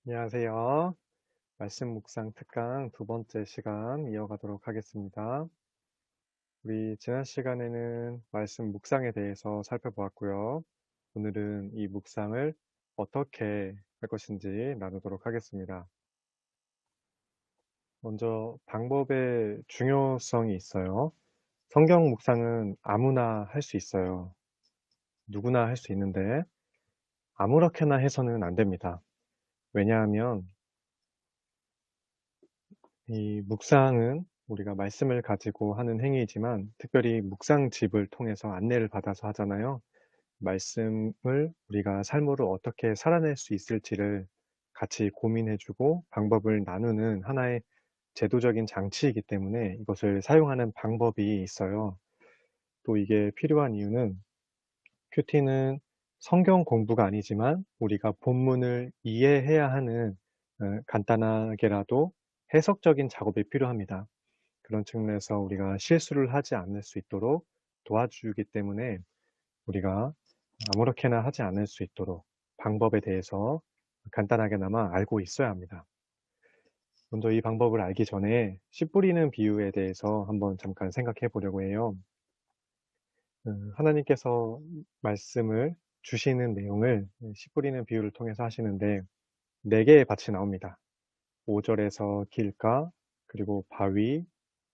안녕하세요. 말씀 묵상 특강 두 번째 시간 이어가도록 하겠습니다. 우리 지난 시간에는 말씀 묵상에 대해서 살펴보았고요. 오늘은 이 묵상을 어떻게 할 것인지 나누도록 하겠습니다. 먼저 방법의 중요성이 있어요. 성경 묵상은 아무나 할 수 있어요. 누구나 할 수 있는데 아무렇게나 해서는 안 됩니다. 왜냐하면 이 묵상은 우리가 말씀을 가지고 하는 행위이지만 특별히 묵상집을 통해서 안내를 받아서 하잖아요. 말씀을 우리가 삶으로 어떻게 살아낼 수 있을지를 같이 고민해 주고 방법을 나누는 하나의 제도적인 장치이기 때문에 이것을 사용하는 방법이 있어요. 또 이게 필요한 이유는 큐티는 성경 공부가 아니지만 우리가 본문을 이해해야 하는 간단하게라도 해석적인 작업이 필요합니다. 그런 측면에서 우리가 실수를 하지 않을 수 있도록 도와주기 때문에 우리가 아무렇게나 하지 않을 수 있도록 방법에 대해서 간단하게나마 알고 있어야 합니다. 먼저 이 방법을 알기 전에 씨 뿌리는 비유에 대해서 한번 잠깐 생각해 보려고 해요. 하나님께서 말씀을 주시는 내용을 씨 뿌리는 비유를 통해서 하시는데 네 개의 밭이 나옵니다. 5절에서 길가, 그리고 바위,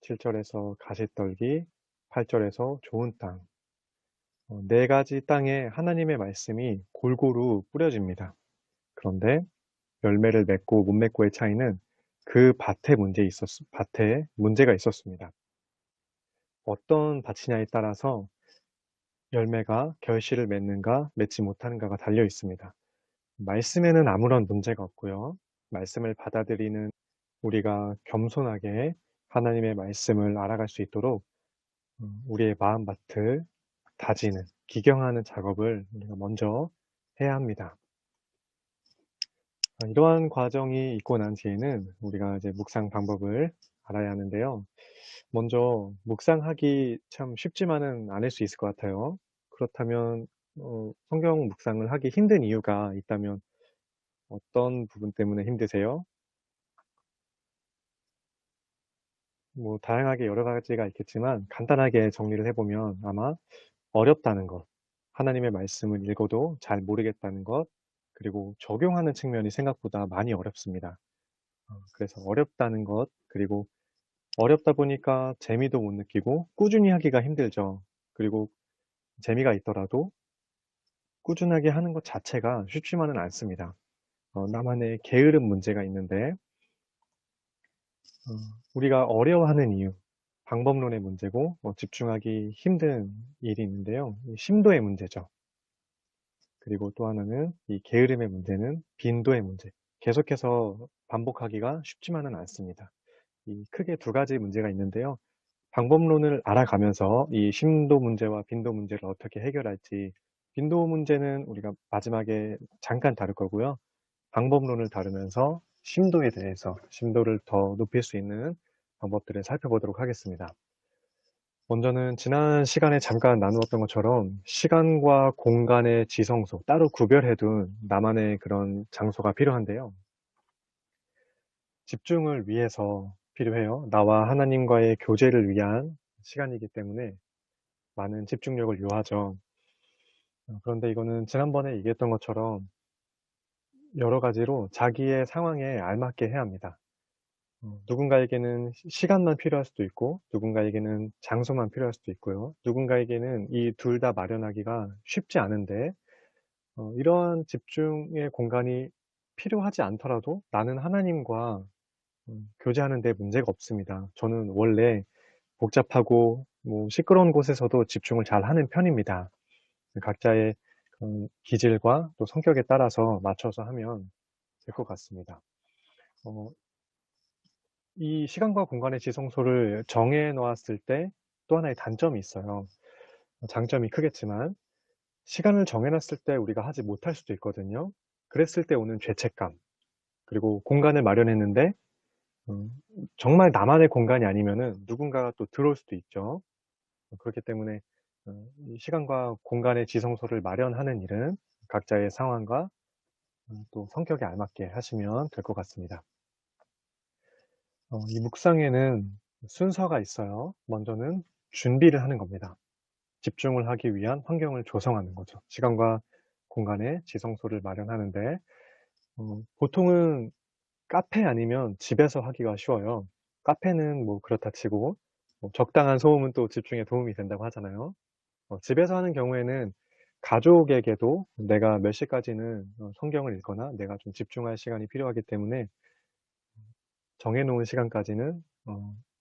7절에서 가시떨기, 8절에서 좋은 땅. 네 가지 땅에 하나님의 말씀이 골고루 뿌려집니다. 그런데 열매를 맺고 못 맺고의 차이는 그 밭에 문제가 있었습니다. 어떤 밭이냐에 따라서 열매가 결실을 맺는가 맺지 못하는가가 달려 있습니다. 말씀에는 아무런 문제가 없고요. 말씀을 받아들이는 우리가 겸손하게 하나님의 말씀을 알아갈 수 있도록 우리의 마음밭을 다지는, 기경하는 작업을 우리가 먼저 해야 합니다. 이러한 과정이 있고 난 뒤에는 우리가 이제 묵상 방법을 알아야 하는데요. 먼저 묵상하기 참 쉽지만은 않을 수 있을 것 같아요. 그렇다면 성경 묵상을 하기 힘든 이유가 있다면 어떤 부분 때문에 힘드세요? 뭐 다양하게 여러 가지가 있겠지만 간단하게 정리를 해 보면 아마 어렵다는 것, 하나님의 말씀을 읽어도 잘 모르겠다는 것, 그리고 적용하는 측면이 생각보다 많이 어렵습니다. 그래서 어렵다는 것, 그리고 어렵다 보니까 재미도 못 느끼고 꾸준히 하기가 힘들죠. 그리고 재미가 있더라도 꾸준하게 하는 것 자체가 쉽지만은 않습니다. 나만의 게으름 문제가 있는데 어, 우리가 어려워하는 이유, 방법론의 문제고 집중하기 힘든 일이 있는데요. 이 심도의 문제죠. 그리고 또 하나는 이 게으름의 문제는 빈도의 문제. 계속해서 반복하기가 쉽지만은 않습니다. 이 크게 두 가지 문제가 있는데요. 방법론을 알아가면서 이 심도 문제와 빈도 문제를 어떻게 해결할지, 빈도 문제는 우리가 마지막에 잠깐 다룰 거고요. 방법론을 다루면서 심도에 대해서, 심도를 더 높일 수 있는 방법들을 살펴보도록 하겠습니다. 먼저는 지난 시간에 잠깐 나누었던 것처럼 시간과 공간의 지성소, 따로 구별해둔 나만의 그런 장소가 필요한데요. 집중을 위해서 필요해요. 나와 하나님과의 교제를 위한 시간이기 때문에 많은 집중력을 요하죠. 그런데 이거는 지난번에 얘기했던 것처럼 여러 가지로 자기의 상황에 알맞게 해야 합니다. 누군가에게는 시간만 필요할 수도 있고, 누군가에게는 장소만 필요할 수도 있고요. 누군가에게는 이 둘 다 마련하기가 쉽지 않은데, 이러한 집중의 공간이 필요하지 않더라도 나는 하나님과 교제하는 데 문제가 없습니다. 저는 원래 복잡하고 뭐 시끄러운 곳에서도 집중을 잘 하는 편입니다. 각자의 기질과 또 성격에 따라서 맞춰서 하면 될 것 같습니다. 어, 이 시간과 공간의 지성소를 정해 놓았을 때 또 하나의 단점이 있어요. 장점이 크겠지만 시간을 정해 놨을 때 우리가 하지 못할 수도 있거든요. 그랬을 때 오는 죄책감, 그리고 공간을 마련했는데 음, 정말 나만의 공간이 아니면은 누군가가 또 들어올 수도 있죠. 그렇기 때문에 이 시간과 공간의 지성소를 마련하는 일은 각자의 상황과 또 성격에 알맞게 하시면 될 것 같습니다. 이 묵상에는 순서가 있어요. 먼저는 준비를 하는 겁니다. 집중을 하기 위한 환경을 조성하는 거죠. 시간과 공간에 지성소를 마련하는데 보통은 카페 아니면 집에서 하기가 쉬워요. 카페는 뭐 그렇다 치고 적당한 소음은 또 집중에 도움이 된다고 하잖아요. 집에서 하는 경우에는 가족에게도 내가 몇 시까지는 성경을 읽거나 내가 좀 집중할 시간이 필요하기 때문에 정해 놓은 시간까지는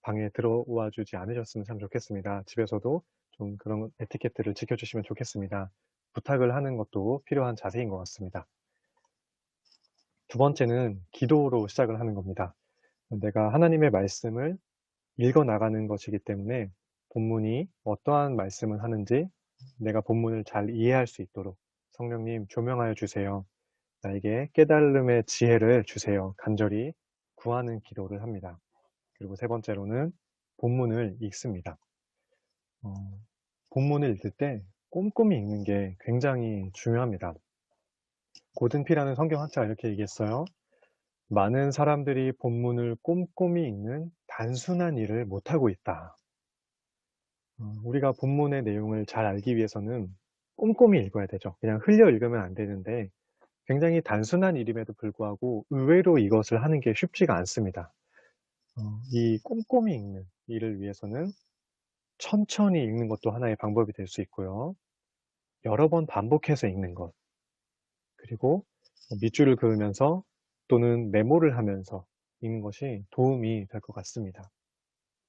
방에 들어와 주지 않으셨으면 참 좋겠습니다. 집에서도 좀 그런 에티켓트를 지켜주시면 좋겠습니다. 부탁을 하는 것도 필요한 자세인 것 같습니다. 두 번째는 기도로 시작을 하는 겁니다. 내가 하나님의 말씀을 읽어 나가는 것이기 때문에 본문이 어떠한 말씀을 하는지 내가 본문을 잘 이해할 수 있도록 성령님 조명하여 주세요. 나에게 깨달음의 지혜를 주세요. 간절히 구하는 기도를 합니다. 그리고 세 번째로는 본문을 읽습니다. 본문을 읽을 때 꼼꼼히 읽는 게 굉장히 중요합니다. 고든 피라는 성경학자가 이렇게 얘기했어요. 많은 사람들이 본문을 꼼꼼히 읽는 단순한 일을 못하고 있다. 우리가 본문의 내용을 잘 알기 위해서는 꼼꼼히 읽어야 되죠. 그냥 흘려 읽으면 안 되는데 굉장히 단순한 일임에도 불구하고 의외로 이것을 하는 게 쉽지가 않습니다. 이 꼼꼼히 읽는 일을 위해서는 천천히 읽는 것도 하나의 방법이 될 수 있고요. 여러 번 반복해서 읽는 것, 그리고 밑줄을 그으면서 또는 메모를 하면서 읽는 것이 도움이 될 것 같습니다.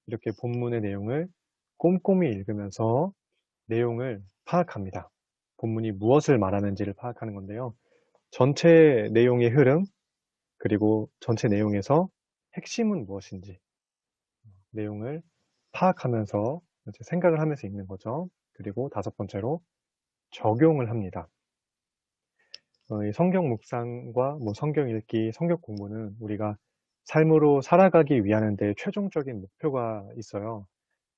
이렇게 본문의 내용을 꼼꼼히 읽으면서 내용을 파악합니다. 본문이 무엇을 말하는지를 파악하는 건데요. 전체 내용의 흐름, 그리고 전체 내용에서 핵심은 무엇인지 내용을 파악하면서 이제 생각을 하면서 읽는 거죠. 그리고 다섯 번째로 적용을 합니다. 이 성경 묵상과 뭐 성경 읽기, 성경 공부는 우리가 삶으로 살아가기 위하는데 최종적인 목표가 있어요.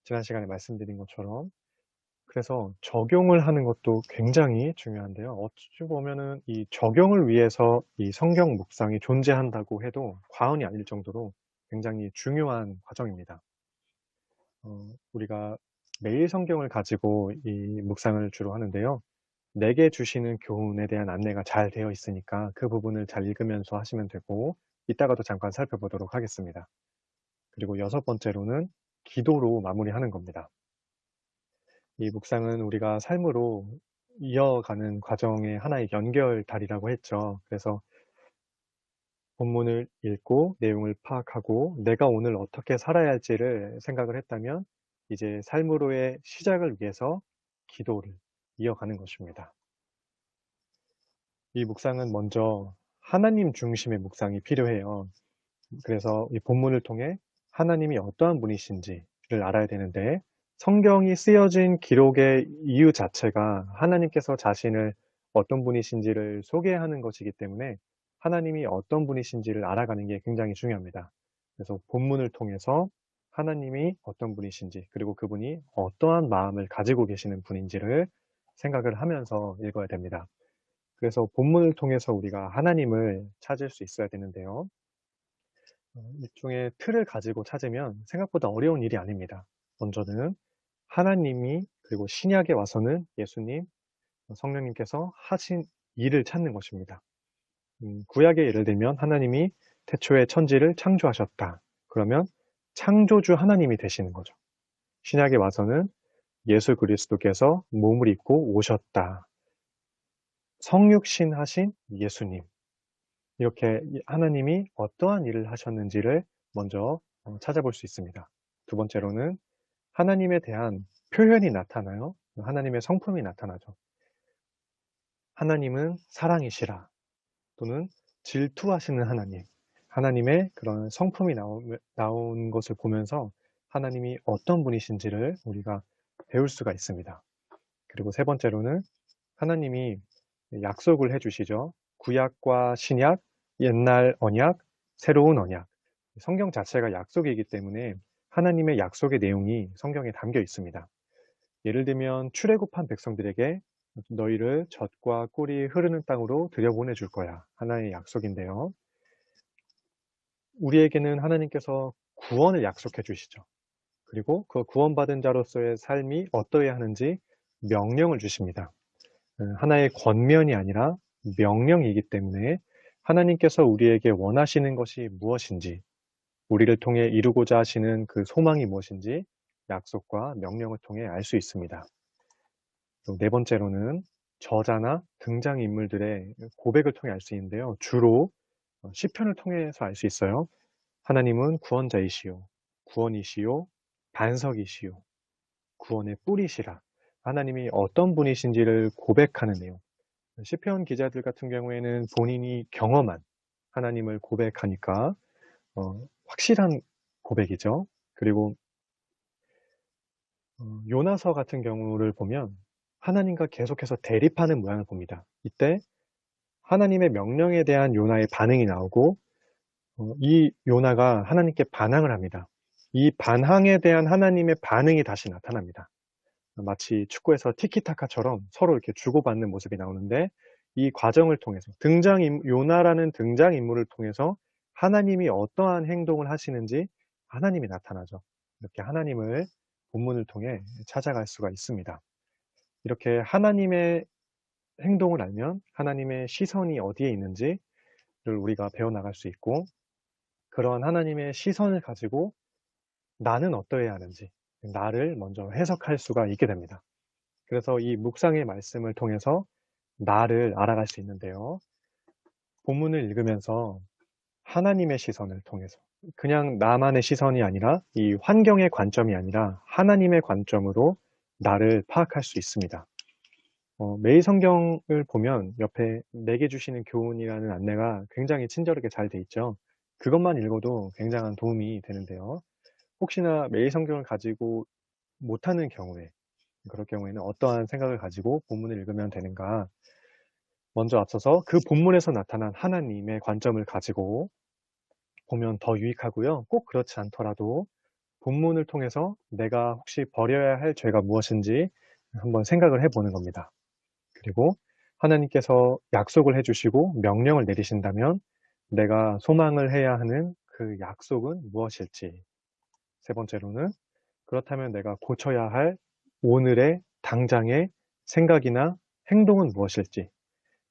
지난 시간에 말씀드린 것처럼. 그래서 적용을 하는 것도 굉장히 중요한데요. 어찌 보면은 이 적용을 위해서 이 성경 묵상이 존재한다고 해도 과언이 아닐 정도로 굉장히 중요한 과정입니다. 우리가 매일 성경을 가지고 이 묵상을 주로 하는데요. 내게 주시는 교훈에 대한 안내가 잘 되어 있으니까 그 부분을 잘 읽으면서 하시면 되고, 이따가도 잠깐 살펴보도록 하겠습니다. 그리고 여섯 번째로는 기도로 마무리하는 겁니다. 이 묵상은 우리가 삶으로 이어가는 과정의 하나의 연결다리라고 했죠. 그래서 본문을 읽고 내용을 파악하고 내가 오늘 어떻게 살아야 할지를 생각을 했다면 이제 삶으로의 시작을 위해서 기도를 이어가는 것입니다. 이 묵상은 먼저 하나님 중심의 묵상이 필요해요. 그래서 이 본문을 통해 하나님이 어떠한 분이신지를 알아야 되는데, 성경이 쓰여진 기록의 이유 자체가 하나님께서 자신을 어떤 분이신지를 소개하는 것이기 때문에 하나님이 어떤 분이신지를 알아가는 게 굉장히 중요합니다. 그래서 본문을 통해서 하나님이 어떤 분이신지, 그리고 그분이 어떠한 마음을 가지고 계시는 분인지를 생각을 하면서 읽어야 됩니다. 그래서 본문을 통해서 우리가 하나님을 찾을 수 있어야 되는데요. 일종의 틀을 가지고 찾으면 생각보다 어려운 일이 아닙니다. 먼저는 하나님이, 그리고 신약에 와서는 예수님, 성령님께서 하신 일을 찾는 것입니다. 구약의 예를 들면 하나님이 태초에 천지를 창조하셨다. 그러면 창조주 하나님이 되시는 거죠. 신약에 와서는 예수 그리스도께서 몸을 입고 오셨다. 성육신 하신 예수님. 이렇게 하나님이 어떠한 일을 하셨는지를 먼저 찾아볼 수 있습니다. 두 번째로는 하나님에 대한 표현이 나타나요. 하나님의 성품이 나타나죠. 하나님은 사랑이시라, 또는 질투하시는 하나님, 하나님의 그런 성품이 나온 것을 보면서 하나님이 어떤 분이신지를 우리가 배울 수가 있습니다. 그리고 세 번째로는 하나님이 약속을 해주시죠. 구약과 신약, 옛날 언약, 새로운 언약. 성경 자체가 약속이기 때문에 하나님의 약속의 내용이 성경에 담겨 있습니다. 예를 들면 출애굽한 백성들에게 너희를 젖과 꿀이 흐르는 땅으로 들여보내줄 거야. 하나의 약속인데요. 우리에게는 하나님께서 구원을 약속해 주시죠. 그리고 그 구원받은 자로서의 삶이 어떠해야 하는지 명령을 주십니다. 하나의 권면이 아니라 명령이기 때문에 하나님께서 우리에게 원하시는 것이 무엇인지, 우리를 통해 이루고자 하시는 그 소망이 무엇인지 약속과 명령을 통해 알 수 있습니다. 그리고 네 번째로는 저자나 등장인물들의 고백을 통해 알 수 있는데요. 주로 시편을 통해서 알 수 있어요. 하나님은 구원자이시요, 구원이시요, 반석이시요, 구원의 뿌리시라. 하나님이 어떤 분이신지를 고백하는 내용. 시편 기자들 같은 경우에는 본인이 경험한 하나님을 고백하니까 확실한 고백이죠. 그리고 요나서 같은 경우를 보면 하나님과 계속해서 대립하는 모양을 봅니다. 이때 하나님의 명령에 대한 요나의 반응이 나오고 이 요나가 하나님께 반항을 합니다. 이 반항에 대한 하나님의 반응이 다시 나타납니다. 마치 축구에서 티키타카처럼 서로 이렇게 주고받는 모습이 나오는데 이 과정을 통해서 요나라는 등장인물을 통해서 하나님이 어떠한 행동을 하시는지 하나님이 나타나죠. 이렇게 하나님을 본문을 통해 찾아갈 수가 있습니다. 이렇게 하나님의 행동을 알면 하나님의 시선이 어디에 있는지를 우리가 배워나갈 수 있고 그러한 하나님의 시선을 가지고 나는 어떠해야 하는지 나를 먼저 해석할 수가 있게 됩니다. 그래서 이 묵상의 말씀을 통해서 나를 알아갈 수 있는데요. 본문을 읽으면서 하나님의 시선을 통해서 그냥 나만의 시선이 아니라 이 환경의 관점이 아니라 하나님의 관점으로 나를 파악할 수 있습니다. 매일 성경을 보면 옆에 내게 주시는 교훈이라는 안내가 굉장히 친절하게 잘 돼 있죠. 그것만 읽어도 굉장한 도움이 되는데요. 혹시나 매일 성경을 가지고 못하는 경우에 그럴 경우에는 어떠한 생각을 가지고 본문을 읽으면 되는가? 먼저 앞서서 그 본문에서 나타난 하나님의 관점을 가지고 보면 더 유익하고요. 꼭 그렇지 않더라도 본문을 통해서 내가 혹시 버려야 할 죄가 무엇인지 한번 생각을 해보는 겁니다. 그리고 하나님께서 약속을 해주시고 명령을 내리신다면 내가 소망을 해야 하는 그 약속은 무엇일지. 세 번째로는 그렇다면 내가 고쳐야 할 오늘의 당장의 생각이나 행동은 무엇일지.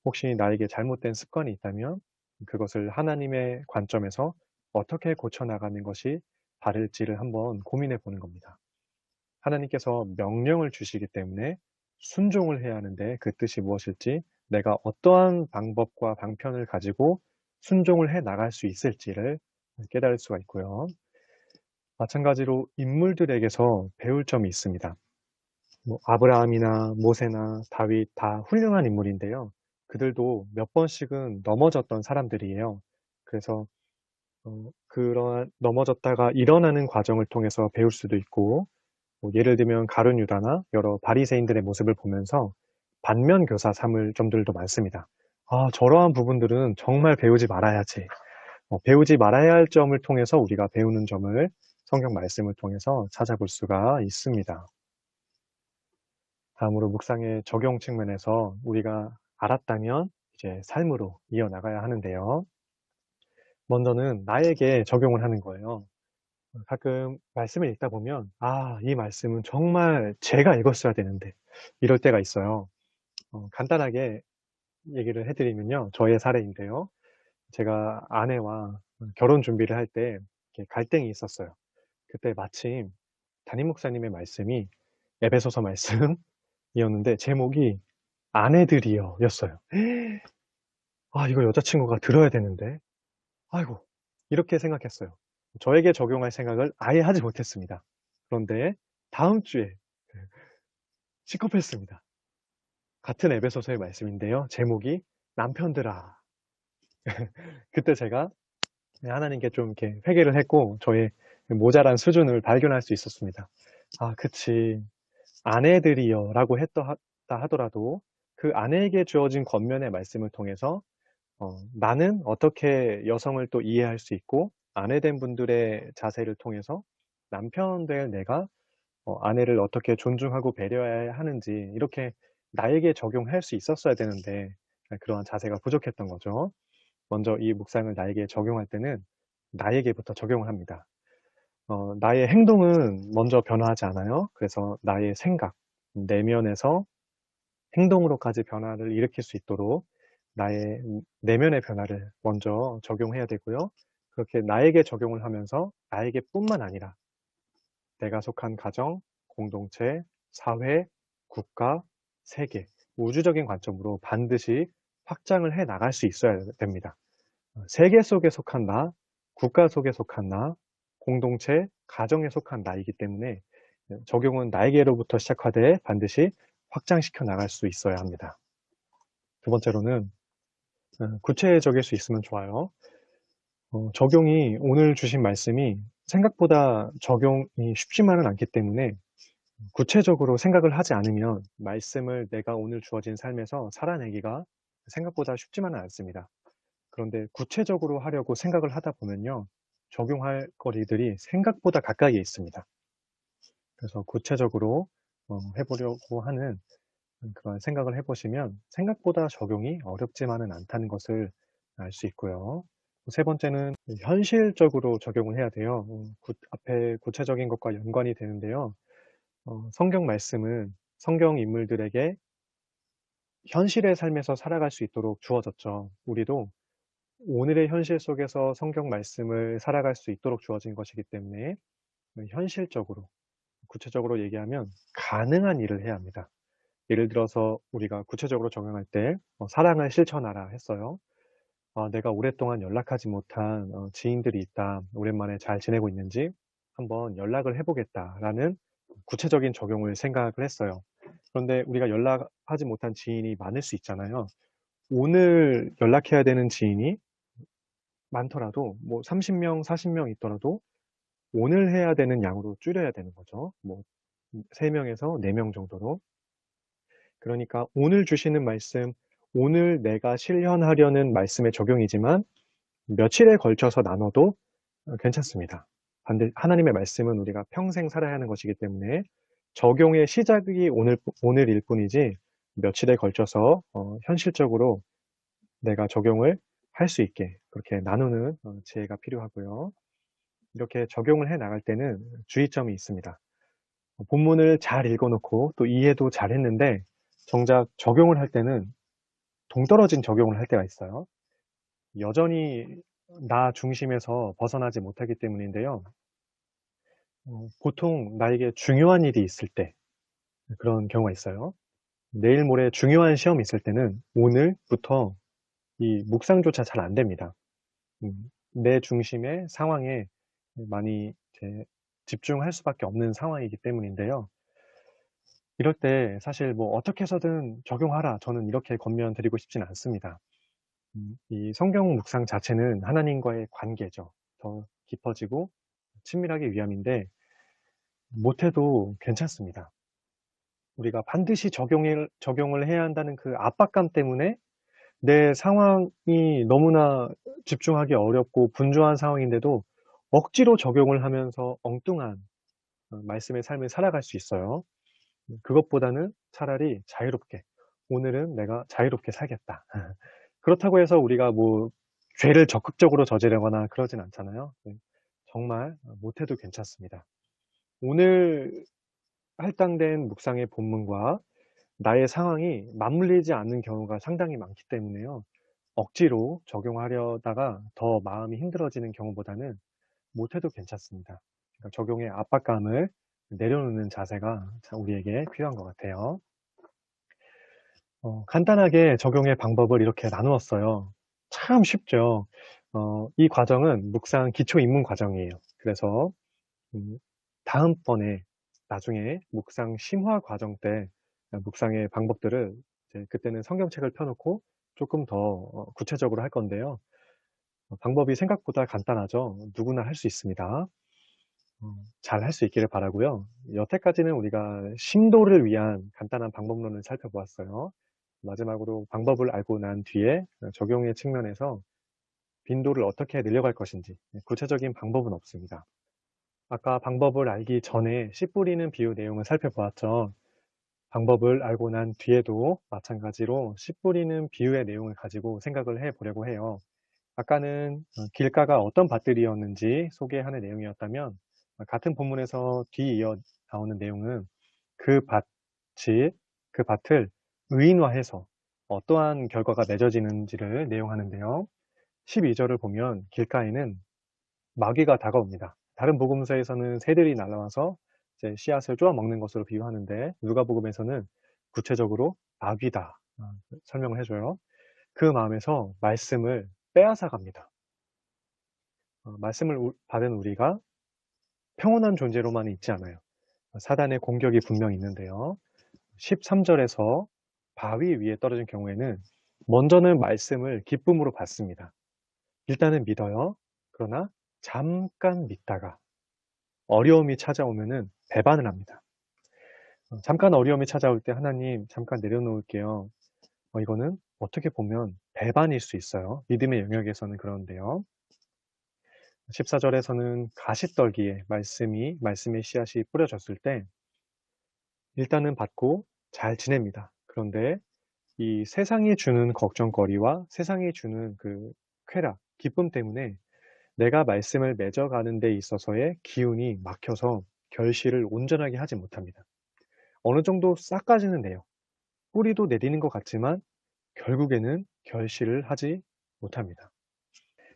혹시 나에게 잘못된 습관이 있다면 그것을 하나님의 관점에서 어떻게 고쳐나가는 것이 바를지를 한번 고민해 보는 겁니다. 하나님께서 명령을 주시기 때문에 순종을 해야 하는데 그 뜻이 무엇일지, 내가 어떠한 방법과 방편을 가지고 순종을 해 나갈 수 있을지를 깨달을 수가 있고요. 마찬가지로 인물들에게서 배울 점이 있습니다. 아브라함이나 모세나 다윗 다 훌륭한 인물인데요. 그들도 몇 번씩은 넘어졌던 사람들이에요. 그래서 그러한 넘어졌다가 일어나는 과정을 통해서 배울 수도 있고, 예를 들면 가룟 유다나 여러 바리새인들의 모습을 보면서 반면교사 삼을 점들도 많습니다. 아, 저러한 부분들은 정말 배우지 말아야지. 배우지 말아야 할 점을 통해서 우리가 배우는 점을 성경 말씀을 통해서 찾아볼 수가 있습니다. 다음으로 묵상의 적용 측면에서 우리가 알았다면 이제 삶으로 이어나가야 하는데요. 먼저는 나에게 적용을 하는 거예요. 가끔 말씀을 읽다 보면 이 말씀은 정말 제가 읽었어야 되는데 이럴 때가 있어요. 간단하게 얘기를 해드리면요. 저의 사례인데요. 제가 아내와 결혼 준비를 할 때 갈등이 있었어요. 그때 마침 담임 목사님의 말씀이 에베소서 말씀이었는데 제목이 아내들이여 였어요. 이거 여자친구가 들어야 되는데 아이고 이렇게 생각했어요. 저에게 적용할 생각을 아예 하지 못했습니다. 그런데 다음 주에 시급했습니다. 같은 에베소서의 말씀인데요. 제목이 남편들아. 그때 제가 하나님께 좀 이렇게 회개를 했고 저의 모자란 수준을 발견할 수 있었습니다. 그치. 아내들이여 라고 했다 하더라도 그 아내에게 주어진 권면의 말씀을 통해서 나는 어떻게 여성을 또 이해할 수 있고 아내된 분들의 자세를 통해서 남편 될 내가 아내를 어떻게 존중하고 배려해야 하는지 이렇게 나에게 적용할 수 있었어야 되는데 그러한 자세가 부족했던 거죠. 먼저 이 묵상을 나에게 적용할 때는 나에게부터 적용을 합니다. 나의 행동은 먼저 변화하지 않아요. 그래서 나의 생각, 내면에서 행동으로까지 변화를 일으킬 수 있도록 나의 내면의 변화를 먼저 적용해야 되고요. 그렇게 나에게 적용을 하면서 나에게뿐만 아니라 내가 속한 가정, 공동체, 사회, 국가, 세계, 우주적인 관점으로 반드시 확장을 해 나갈 수 있어야 됩니다. 세계 속에 속한 나, 국가 속에 속한 나, 공동체, 가정에 속한 나이기 때문에 적용은 나에게로부터 시작하되 반드시 확장시켜 나갈 수 있어야 합니다. 두 번째로는 구체적일 수 있으면 좋아요. 적용이 오늘 주신 말씀이 생각보다 적용이 쉽지만은 않기 때문에 구체적으로 생각을 하지 않으면 말씀을 내가 오늘 주어진 삶에서 살아내기가 생각보다 쉽지만은 않습니다. 그런데 구체적으로 하려고 생각을 하다 보면요. 적용할 거리들이 생각보다 가까이에 있습니다. 그래서 구체적으로 해보려고 하는 그런 생각을 해보시면 생각보다 적용이 어렵지만은 않다는 것을 알 수 있고요. 세 번째는 현실적으로 적용을 해야 돼요. 앞에 구체적인 것과 연관이 되는데요. 성경 말씀은 성경 인물들에게 현실의 삶에서 살아갈 수 있도록 주어졌죠. 우리도 오늘의 현실 속에서 성경 말씀을 살아갈 수 있도록 주어진 것이기 때문에 현실적으로, 구체적으로 얘기하면 가능한 일을 해야 합니다. 예를 들어서 우리가 구체적으로 적용할 때 사랑을 실천하라 했어요. 내가 오랫동안 연락하지 못한 지인들이 있다. 오랜만에 잘 지내고 있는지 한번 연락을 해보겠다라는 구체적인 적용을 생각을 했어요. 그런데 우리가 연락하지 못한 지인이 많을 수 있잖아요. 오늘 연락해야 되는 지인이 많더라도 뭐 30명, 40명 있더라도 오늘 해야 되는 양으로 줄여야 되는 거죠. 뭐 3명에서 4명 정도로. 그러니까 오늘 주시는 말씀, 오늘 내가 실현하려는 말씀의 적용이지만 며칠에 걸쳐서 나눠도 괜찮습니다. 하나님의 말씀은 우리가 평생 살아야 하는 것이기 때문에 적용의 시작이 오늘일 뿐이지 며칠에 걸쳐서 현실적으로 내가 적용을 할 수 있게 그렇게 나누는 지혜가 필요하고요. 이렇게 적용을 해 나갈 때는 주의점이 있습니다. 본문을 잘 읽어놓고 또 이해도 잘 했는데 정작 적용을 할 때는 동떨어진 적용을 할 때가 있어요. 여전히 나 중심에서 벗어나지 못하기 때문인데요. 보통 나에게 중요한 일이 있을 때 그런 경우가 있어요. 내일 모레 중요한 시험이 있을 때는 오늘부터 이 묵상조차 잘 안 됩니다. 내 중심의 상황에 많이 이제 집중할 수밖에 없는 상황이기 때문인데요. 이럴 때 사실 뭐 어떻게 해서든 적용하라. 저는 이렇게 권면드리고 싶진 않습니다. 이 성경 묵상 자체는 하나님과의 관계죠. 더 깊어지고 친밀하기 위함인데 못해도 괜찮습니다. 우리가 반드시 적용을 해야 한다는 그 압박감 때문에 내 상황이 너무나 집중하기 어렵고 분주한 상황인데도 억지로 적용을 하면서 엉뚱한 말씀의 삶을 살아갈 수 있어요. 그것보다는 차라리 자유롭게, 오늘은 내가 자유롭게 살겠다. 그렇다고 해서 우리가 뭐 죄를 적극적으로 저지르거나 그러진 않잖아요. 정말 못해도 괜찮습니다. 오늘 할당된 묵상의 본문과 나의 상황이 맞물리지 않는 경우가 상당히 많기 때문에요. 억지로 적용하려다가 더 마음이 힘들어지는 경우보다는 못해도 괜찮습니다. 그러니까 적용의 압박감을 내려놓는 자세가 우리에게 필요한 것 같아요. 간단하게 적용의 방법을 이렇게 나누었어요. 참 쉽죠. 이 과정은 묵상 기초 입문 과정이에요. 그래서 다음번에 나중에 묵상 심화 과정 때 묵상의 방법들을 이제 그때는 성경책을 펴놓고 조금 더 구체적으로 할 건데요. 방법이 생각보다 간단하죠. 누구나 할 수 있습니다. 잘 할 수 있기를 바라고요. 여태까지는 우리가 심도를 위한 간단한 방법론을 살펴보았어요. 마지막으로 방법을 알고 난 뒤에 적용의 측면에서 빈도를 어떻게 늘려갈 것인지 구체적인 방법은 없습니다. 아까 방법을 알기 전에 씨 뿌리는 비유 내용을 살펴보았죠. 방법을 알고 난 뒤에도 마찬가지로 씨 뿌리는 비유의 내용을 가지고 생각을 해 보려고 해요. 아까는 길가가 어떤 밭들이었는지 소개하는 내용이었다면 같은 본문에서 뒤이어 나오는 내용은 그 밭이 그 밭을 의인화해서 어떠한 결과가 맺어지는지를 내용하는데요. 12절을 보면 길가에는 마귀가 다가옵니다. 다른 복음서에서는 새들이 날아와서 이제 씨앗을 쪼아 먹는 것으로 비유하는데 누가복음에서는 구체적으로 마귀다 설명을 해줘요. 그 마음에서 말씀을 빼앗아 갑니다. 말씀을 받은 우리가 평온한 존재로만 있지 않아요. 사단의 공격이 분명히 있는데요. 13절에서 바위 위에 떨어진 경우에는 먼저는 말씀을 기쁨으로 받습니다. 일단은 믿어요. 그러나 잠깐 믿다가 어려움이 찾아오면은 배반을 합니다. 잠깐 어려움이 찾아올 때 하나님 잠깐 내려놓을게요. 이거는 어떻게 보면 배반일 수 있어요. 믿음의 영역에서는 그런데요. 14절에서는 가시떨기에 말씀의 씨앗이 뿌려졌을 때 일단은 받고 잘 지냅니다. 그런데 이 세상이 주는 걱정거리와 세상이 주는 그 쾌락, 기쁨 때문에 내가 말씀을 맺어가는 데 있어서의 기운이 막혀서 결실을 온전하게 하지 못합니다. 어느 정도 싹까지는 내요. 뿌리도 내리는 것 같지만 결국에는 결실을 하지 못합니다.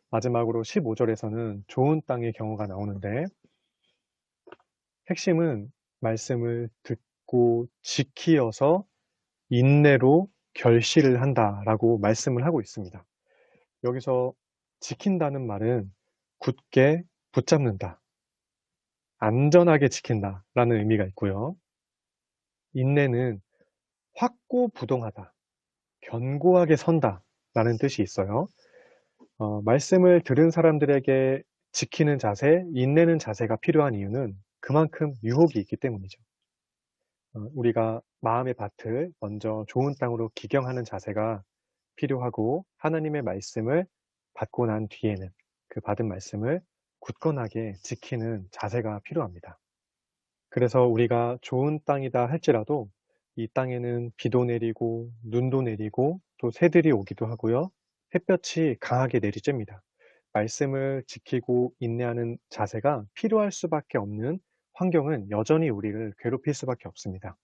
마지막으로 15절에서는 좋은 땅의 경우가 나오는데 핵심은 말씀을 듣고 지키어서 인내로 결실을 한다라고 말씀을 하고 있습니다. 여기서 지킨다는 말은 굳게 붙잡는다, 안전하게 지킨다라는 의미가 있고요. 인내는 확고부동하다, 견고하게 선다라는 뜻이 있어요. 말씀을 들은 사람들에게 지키는 자세, 인내는 자세가 필요한 이유는 그만큼 유혹이 있기 때문이죠. 우리가 마음의 밭을 먼저 좋은 땅으로 기경하는 자세가 필요하고 하나님의 말씀을 받고 난 뒤에는 그 받은 말씀을 굳건하게 지키는 자세가 필요합니다. 그래서 우리가 좋은 땅이다 할지라도 이 땅에는 비도 내리고 눈도 내리고 또 새들이 오기도 하고요. 햇볕이 강하게 내리쬐니다. 말씀을 지키고 인내하는 자세가 필요할 수밖에 없는 환경은 여전히 우리를 괴롭힐 수밖에 없습니다.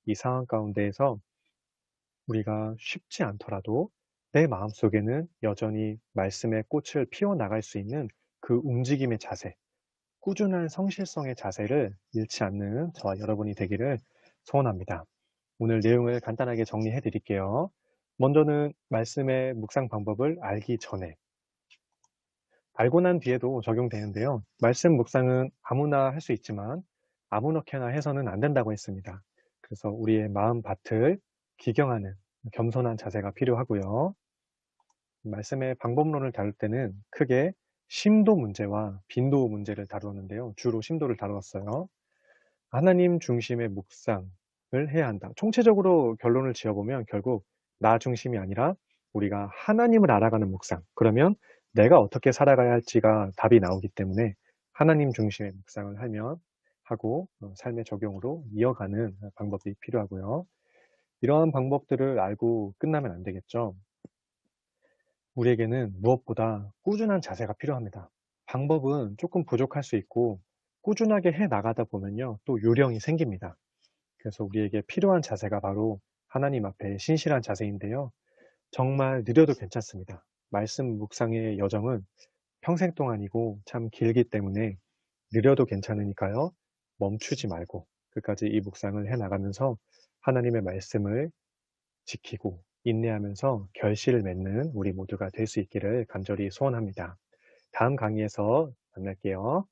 이 상황 가운데에서 우리가 쉽지 않더라도 내 마음속에는 여전히 말씀의 꽃을 피워나갈 수 있는 그 움직임의 자세, 꾸준한 성실성의 자세를 잃지 않는 저와 여러분이 되기를 소원합니다. 오늘 내용을 간단하게 정리해 드릴게요. 먼저는 말씀의 묵상 방법을 알기 전에 알고 난 뒤에도 적용되는데요. 말씀 묵상은 아무나 할 수 있지만 아무렇게나 해서는 안 된다고 했습니다. 그래서 우리의 마음 밭을 기경하는 겸손한 자세가 필요하고요. 말씀의 방법론을 다룰 때는 크게 심도 문제와 빈도 문제를 다루었는데요. 주로 심도를 다루었어요. 하나님 중심의 묵상을 해야 한다. 총체적으로 결론을 지어보면 결국 나 중심이 아니라 우리가 하나님을 알아가는 묵상. 그러면 내가 어떻게 살아가야 할지가 답이 나오기 때문에 하나님 중심의 묵상을 하고 삶의 적용으로 이어가는 방법이 필요하고요. 이러한 방법들을 알고 끝나면 안 되겠죠. 우리에게는 무엇보다 꾸준한 자세가 필요합니다. 방법은 조금 부족할 수 있고 꾸준하게 해 나가다 보면요, 또 요령이 생깁니다. 그래서 우리에게 필요한 자세가 바로 하나님 앞에 신실한 자세인데요. 정말 느려도 괜찮습니다. 말씀 묵상의 여정은 평생 동안이고 참 길기 때문에 느려도 괜찮으니까요. 멈추지 말고 끝까지 이 묵상을 해 나가면서 하나님의 말씀을 지키고 인내하면서 결실을 맺는 우리 모두가 될 수 있기를 간절히 소원합니다. 다음 강의에서 만날게요.